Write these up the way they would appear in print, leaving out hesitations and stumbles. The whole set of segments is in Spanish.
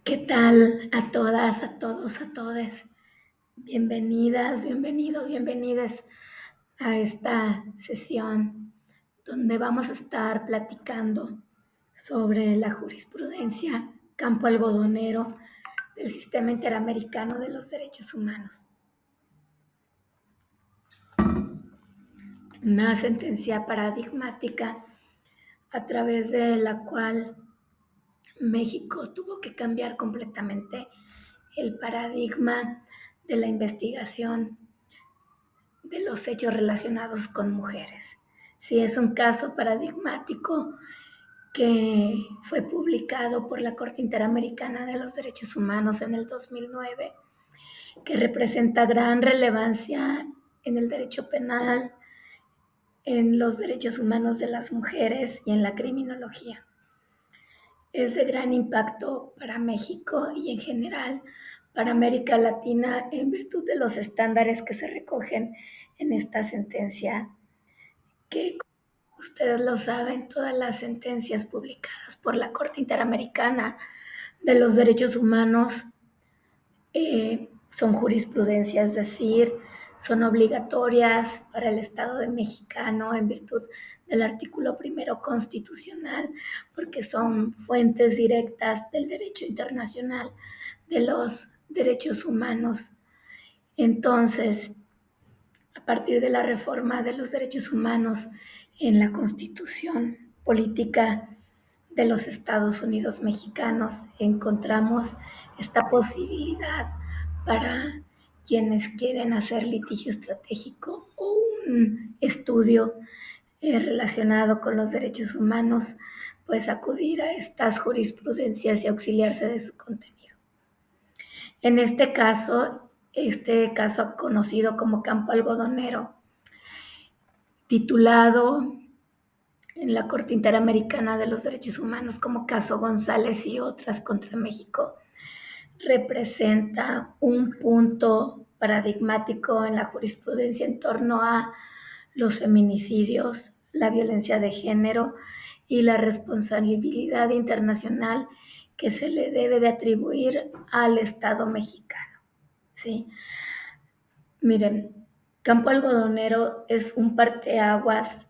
¿Qué tal a todas, a todos, a todes? Bienvenidas, bienvenidos, bienvenidas a esta sesión donde vamos a estar platicando sobre la jurisprudencia campo algodonero del Sistema Interamericano de los Derechos Humanos. Una sentencia paradigmática a través de la cual México tuvo que cambiar completamente el paradigma de la investigación de los hechos relacionados con mujeres. Sí, es un caso paradigmático que fue publicado por la Corte Interamericana de los Derechos Humanos en el 2009, que representa gran relevancia en el derecho penal, en los derechos humanos de las mujeres y en la criminología. Es de gran impacto para México y en general para América Latina en virtud de los estándares que se recogen en esta sentencia, que como ustedes lo saben, todas las sentencias publicadas por la Corte Interamericana de los Derechos Humanos son jurisprudencia, es decir, son obligatorias para el Estado de mexicano en virtud del artículo primero constitucional, porque son fuentes directas del derecho internacional de los derechos humanos. Entonces, a partir de la reforma de los derechos humanos en la Constitución política de los Estados Unidos mexicanos, encontramos esta posibilidad para quienes quieren hacer litigio estratégico o un estudio relacionado con los derechos humanos, pues acudir a estas jurisprudencias y auxiliarse de su contenido. En este caso conocido como campo algodonero, titulado en la Corte Interamericana de los Derechos Humanos como caso González y otras contra México, representa un punto paradigmático en la jurisprudencia en torno a los feminicidios, la violencia de género y la responsabilidad internacional que se le debe de atribuir al Estado mexicano. ¿Sí? Miren, campo algodonero es un parteaguas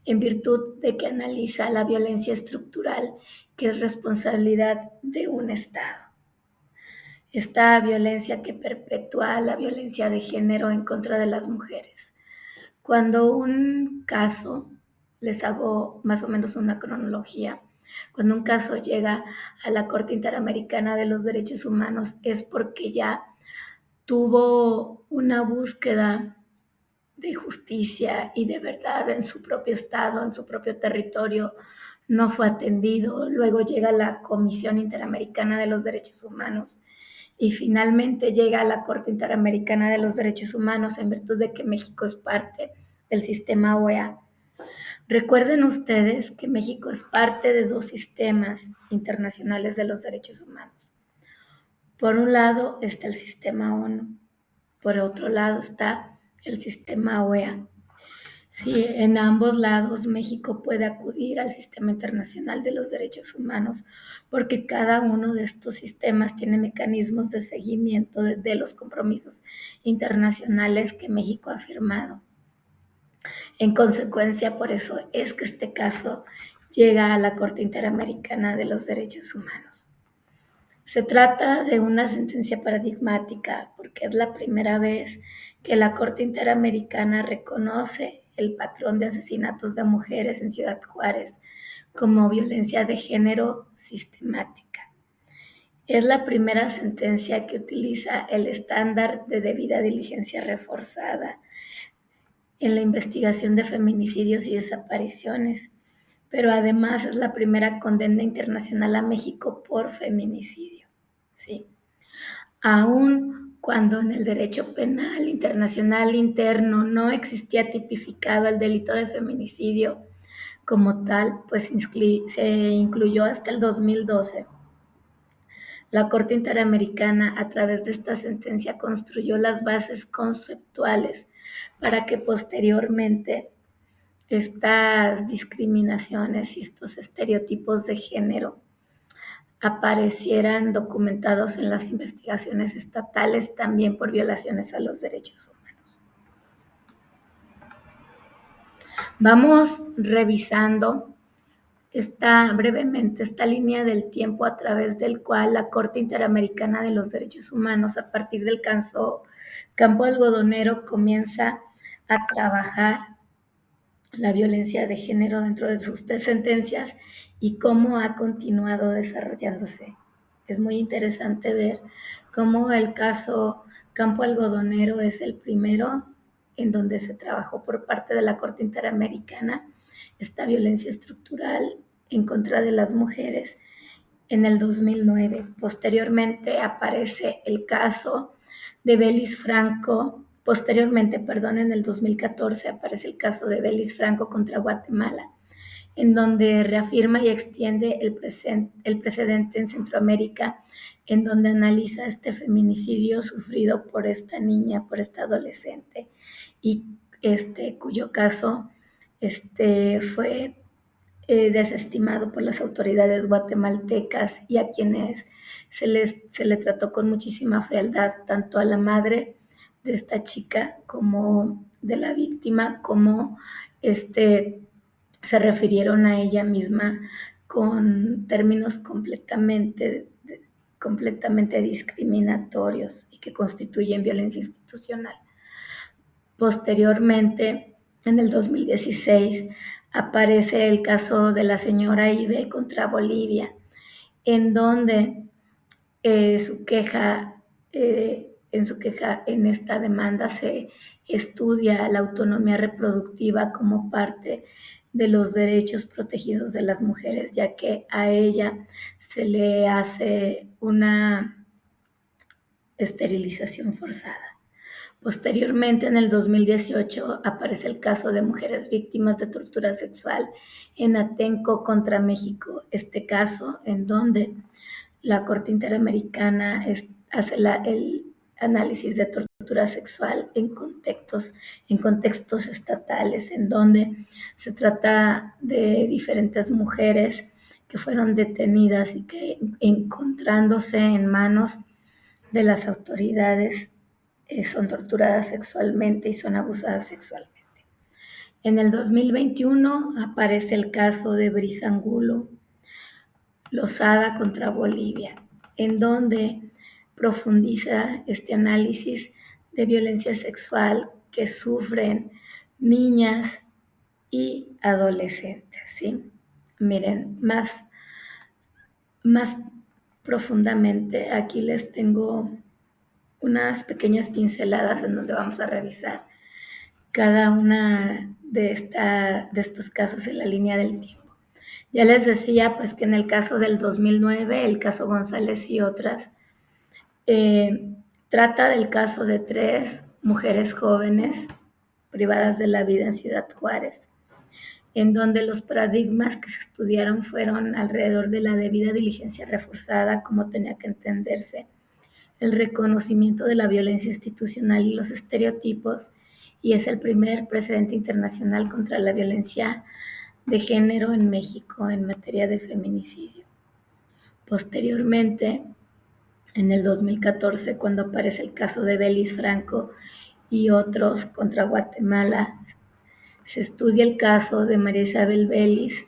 en virtud de que analiza la violencia estructural que es responsabilidad de un Estado. Esta violencia que perpetúa la violencia de género en contra de las mujeres. Cuando un caso, les hago más o menos una cronología, cuando un caso llega a la Corte Interamericana de los Derechos Humanos es porque ya tuvo una búsqueda de justicia y de verdad en su propio estado, en su propio territorio, no fue atendido. Luego llega la Comisión Interamericana de los Derechos Humanos y finalmente llega a la Corte Interamericana de los Derechos Humanos en virtud de que México es parte del sistema OEA. Recuerden ustedes que México es parte de dos sistemas internacionales de los derechos humanos. Por un lado está el sistema ONU, por otro lado está el sistema OEA. Sí, en ambos lados México puede acudir al sistema internacional de los derechos humanos porque cada uno de estos sistemas tiene mecanismos de seguimiento de los compromisos internacionales que México ha firmado. En consecuencia, por eso es que este caso llega a la Corte Interamericana de los Derechos Humanos. Se trata de una sentencia paradigmática porque es la primera vez que la Corte Interamericana reconoce el patrón de asesinatos de mujeres en Ciudad Juárez como violencia de género sistemática. Es la primera sentencia que utiliza el estándar de debida diligencia reforzada en la investigación de feminicidios y desapariciones, pero además es la primera condena internacional a México por feminicidio. ¿Sí? Aun cuando en el derecho penal internacional interno no existía tipificado el delito de feminicidio como tal, pues se incluyó hasta el 2012. La Corte Interamericana, a través de esta sentencia, construyó las bases conceptuales para que posteriormente estas discriminaciones y estos estereotipos de género aparecieran documentados en las investigaciones estatales también por violaciones a los derechos humanos. Vamos revisando brevemente esta línea del tiempo a través del cual la Corte Interamericana de los Derechos Humanos, a partir del campo algodonero, comienza a trabajar la violencia de género dentro de sus sentencias y cómo ha continuado desarrollándose. Es muy interesante ver cómo el caso Campo Algodonero es el primero en donde se trabajó por parte de la Corte Interamericana esta violencia estructural en contra de las mujeres en el 2009. Posteriormente aparece el caso de Belis Franco. Posteriormente, en el 2014 aparece el caso de Belis Franco contra Guatemala, en donde reafirma y extiende el precedente en Centroamérica, en donde analiza este feminicidio sufrido por esta niña, por esta adolescente, y cuyo caso fue desestimado por las autoridades guatemaltecas y a quienes se le trató con muchísima frialdad, tanto a la madre de esta chica como de la víctima, como se refirieron a ella misma con términos completamente discriminatorios y que constituyen violencia institucional. Posteriormente, en el 2016, aparece el caso de la señora Ibe contra Bolivia, en donde en esta demanda se estudia la autonomía reproductiva como parte de los derechos protegidos de las mujeres, ya que a ella se le hace una esterilización forzada. Posteriormente, en el 2018, aparece el caso de mujeres víctimas de tortura sexual en Atenco contra México. Este caso en donde la Corte Interamericana hace el análisis de tortura sexual en contextos estatales, en donde se trata de diferentes mujeres que fueron detenidas y que, encontrándose en manos de las autoridades, son torturadas sexualmente y son abusadas sexualmente. En el 2021 aparece el caso de Brisa Angulo Lozada contra Bolivia, en donde profundiza este análisis de violencia sexual que sufren niñas y adolescentes, ¿sí? Miren, más profundamente, aquí les tengo unas pequeñas pinceladas en donde vamos a revisar cada una de estos casos en la línea del tiempo. Ya les decía, pues, que en el caso del 2009, el caso González y otras, trata del caso de 3 mujeres jóvenes privadas de la vida en Ciudad Juárez, en donde los paradigmas que se estudiaron fueron alrededor de la debida diligencia reforzada, como tenía que entenderse, el reconocimiento de la violencia institucional y los estereotipos, y es el primer precedente internacional contra la violencia de género en México en materia de feminicidio. Posteriormente, en el 2014, cuando aparece el caso de Belis Franco y otros contra Guatemala, se estudia el caso de María Isabel Belis,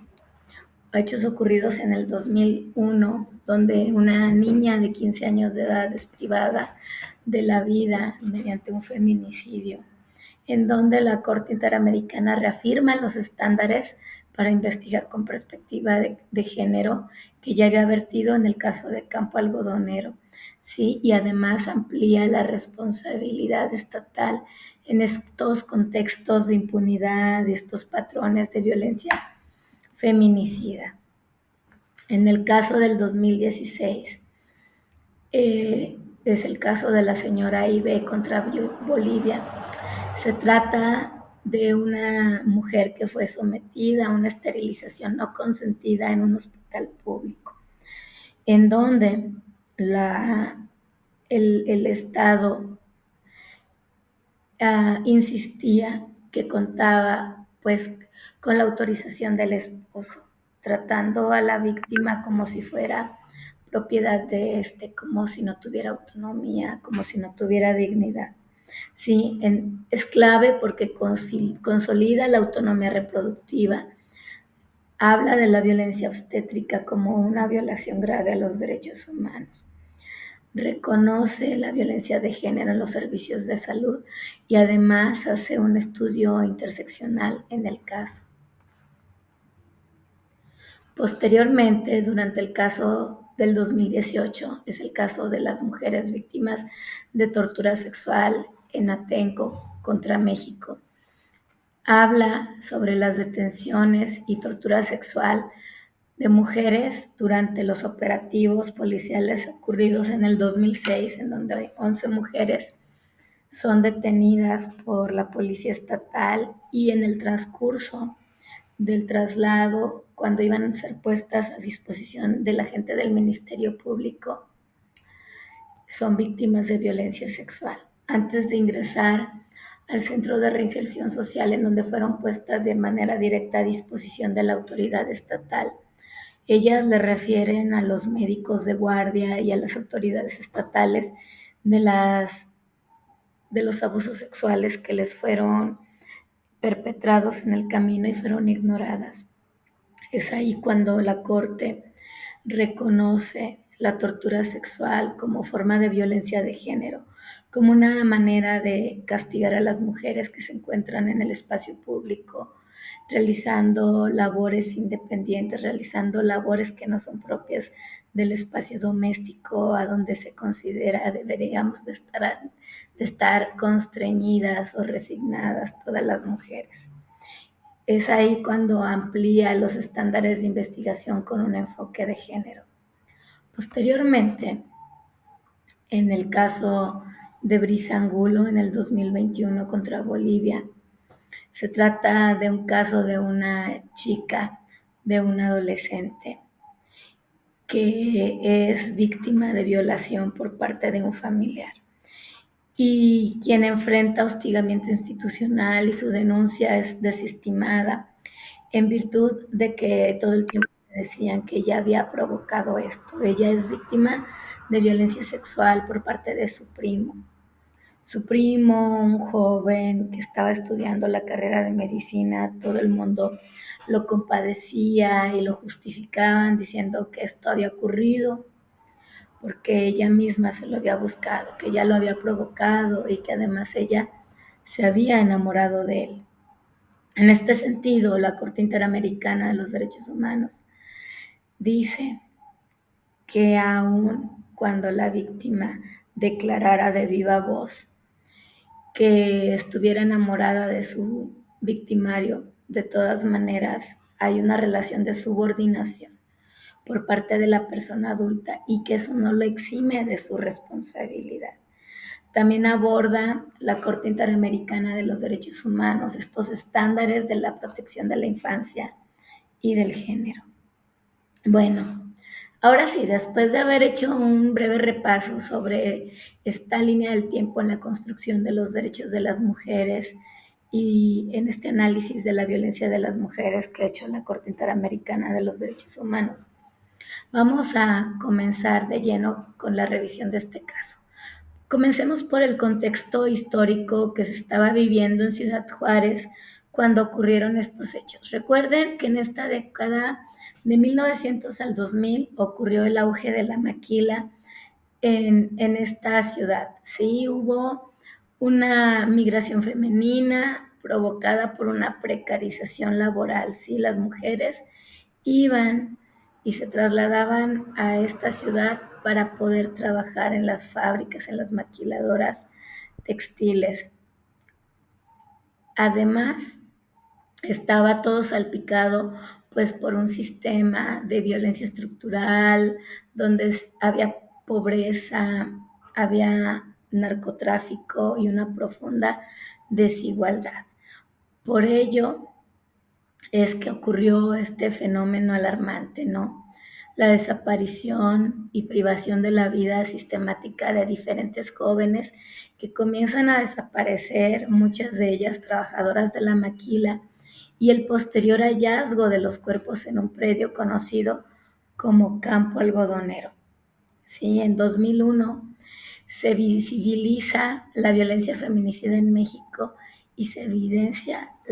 hechos ocurridos en el 2001, donde una niña de 15 años de edad es privada de la vida mediante un feminicidio, en donde la Corte Interamericana reafirma los estándares para investigar con perspectiva de género que ya había vertido en el caso de Campo Algodonero, ¿sí? Y además amplía la responsabilidad estatal en estos contextos de impunidad, de estos patrones de violencia feminicida. En el caso del 2016, es el caso de la señora Ibe contra Bolivia. Se trata de una mujer que fue sometida a una esterilización no consentida en un hospital público, en donde el Estado insistía que contaba, pues, con la autorización del esposo, tratando a la víctima como si fuera, propiedad de como si no tuviera autonomía, como si no tuviera dignidad. Sí, es clave porque consolida la autonomía reproductiva, habla de la violencia obstétrica como una violación grave a los derechos humanos, reconoce la violencia de género en los servicios de salud y además hace un estudio interseccional en el caso. Posteriormente, durante el caso del 2018, es el caso de las mujeres víctimas de tortura sexual en Atenco contra México. Habla sobre las detenciones y tortura sexual de mujeres durante los operativos policiales ocurridos en el 2006, en donde 11 mujeres son detenidas por la policía estatal y en el transcurso del traslado, cuando iban a ser puestas a disposición de la gente del Ministerio Público, son víctimas de violencia sexual. Antes de ingresar al centro de reinserción social, en donde fueron puestas de manera directa a disposición de la autoridad estatal, ellas le refieren a los médicos de guardia y a las autoridades estatales de los abusos sexuales que les fueron perpetrados en el camino y fueron ignoradas. Es ahí cuando la Corte reconoce la tortura sexual como forma de violencia de género, como una manera de castigar a las mujeres que se encuentran en el espacio público, realizando labores independientes, realizando labores que no son propias del espacio doméstico, a donde se considera deberíamos de estar constreñidas o resignadas todas las mujeres. Es ahí cuando amplía los estándares de investigación con un enfoque de género. Posteriormente, en el caso de Brisa Angulo en el 2021 contra Bolivia, se trata de un caso de una chica, de una adolescente, que es víctima de violación por parte de un familiar y quien enfrenta hostigamiento institucional y su denuncia es desestimada en virtud de que todo el tiempo decían que ella había provocado esto. Ella es víctima de violencia sexual por parte de su primo. Su primo, un joven que estaba estudiando la carrera de medicina, todo el mundo lo compadecía y lo justificaban diciendo que esto había ocurrido porque ella misma se lo había buscado, que ella lo había provocado y que además ella se había enamorado de él. En este sentido, la Corte Interamericana de los Derechos Humanos dice que aun cuando la víctima declarara de viva voz que estuviera enamorada de su victimario, de todas maneras hay una relación de subordinación por parte de la persona adulta y que eso no lo exime de su responsabilidad. También aborda la Corte Interamericana de los Derechos Humanos estos estándares de la protección de la infancia y del género. Bueno, ahora sí, después de haber hecho un breve repaso sobre esta línea del tiempo en la construcción de los derechos de las mujeres y en este análisis de la violencia de las mujeres que ha hecho la Corte Interamericana de los Derechos Humanos, vamos a comenzar de lleno con la revisión de este caso. Comencemos por el contexto histórico que se estaba viviendo en Ciudad Juárez cuando ocurrieron estos hechos. Recuerden que en esta década de 1900 al 2000 ocurrió el auge de la maquila en esta ciudad. Sí, hubo una migración femenina provocada por una precarización laboral. Sí, las mujeres iban y se trasladaban a esta ciudad para poder trabajar en las fábricas, en las maquiladoras textiles. Además, estaba todo salpicado pues por un sistema de violencia estructural donde había pobreza, había narcotráfico y una profunda desigualdad. Por ello es que ocurrió este fenómeno alarmante, ¿no? La desaparición y privación de la vida sistemática de diferentes jóvenes que comienzan a desaparecer, muchas de ellas trabajadoras de la maquila, y el posterior hallazgo de los cuerpos en un predio conocido como Campo Algodonero. ¿sí? En 2001 se visibiliza la violencia feminicida en México y se evidencia